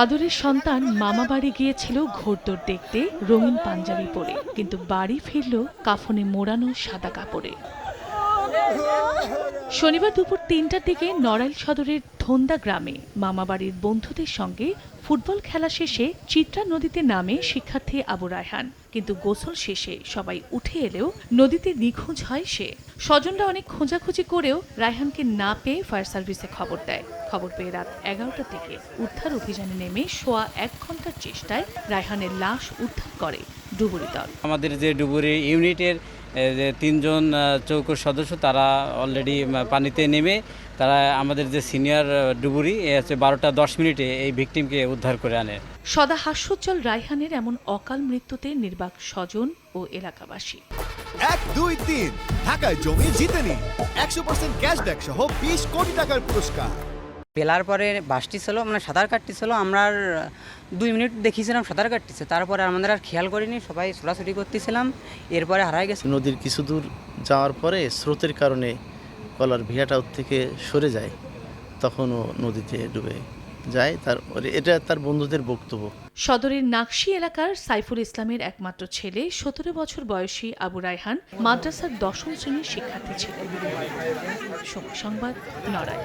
আদরের সন্তান মামা বাড়ি গিয়েছিল ঘোড়দৌড় দেখতে রঙিন পাঞ্জাবি পরে, কিন্তু বাড়ি ফিরল কাফনে মোড়ানো সাদা কাপড়ে। শনিবার দুপুর ৩টার দিকে নড়াইল সদরের ধন্দা গ্রামে মামাবাড়ির বন্ধুদের সঙ্গে ফুটবল খেলা শেষে চিত্রা নদীতে নামে শিক্ষার্থী আবু রায়হান, কিন্তু গোসল শেষে সবাই উঠে এলেও নদীতে নিখোঁজ হয় সে। স্বজনরা অনেক খোঁজাখুঁজি করেও রায়হানকে না পেয়ে ফায়ার সার্ভিসে খবর দেয়। খবর পেয়ে রাত ১১টার দিকে উদ্ধার অভিযানে নেমে সোয়া ১ ঘন্টার চেষ্টায় রায়হানের লাশ উদ্ধার করে ডুবুরি দল। আমাদের যে ডুবুরি ইউনিটের যে ৩ জন চৌকোর সদস্য তারা অলরেডি পানিতে নেমে তারা আমাদের যে সিনিয়র ডুবুরি 12টা 10 মিনিটে এই ভিকটিমকে উদ্ধার করে আনে। সদা হাস্যোজ্জ্বল রায়হানের এমন অকাল মৃত্যুতে নির্বাক স্বজন ও এলাকাবাসী। ১, ২, ৩ ঢাকায় জমি জিতে নিন ১০০% ক্যাশব্যাক সহ ২০ কোটি টাকার পুরস্কার। পেলার পরে বাসটি ছিল, মানে সাঁতার কাটতেছিল, আমরা 2 মিনিট দেখিয়েছিলাম সাঁতার কাটতেছে, তারপরে আমাদের আর খেয়াল করিনি, সবাই ছোটাছুটি করতেছিলাম, এরপরে হারাই গেছে। নদীর কিছু দূর যাওয়ার পরে স্রোতের কারণে কলার ভিড়াটা ওর থেকে সরে যায়, তখনও নদীতে ডুবে যায়। এটা তার বন্ধুদের বক্তব্য। সদরের নাকশি এলাকার সাইফুল ইসলামের একমাত্র ছেলে ১৭ বছর বয়সী আবু রায়হান মাদ্রাসার ১০ম শ্রেণীর শিক্ষার্থী ছিলেন। সংবাদ নড়াইল।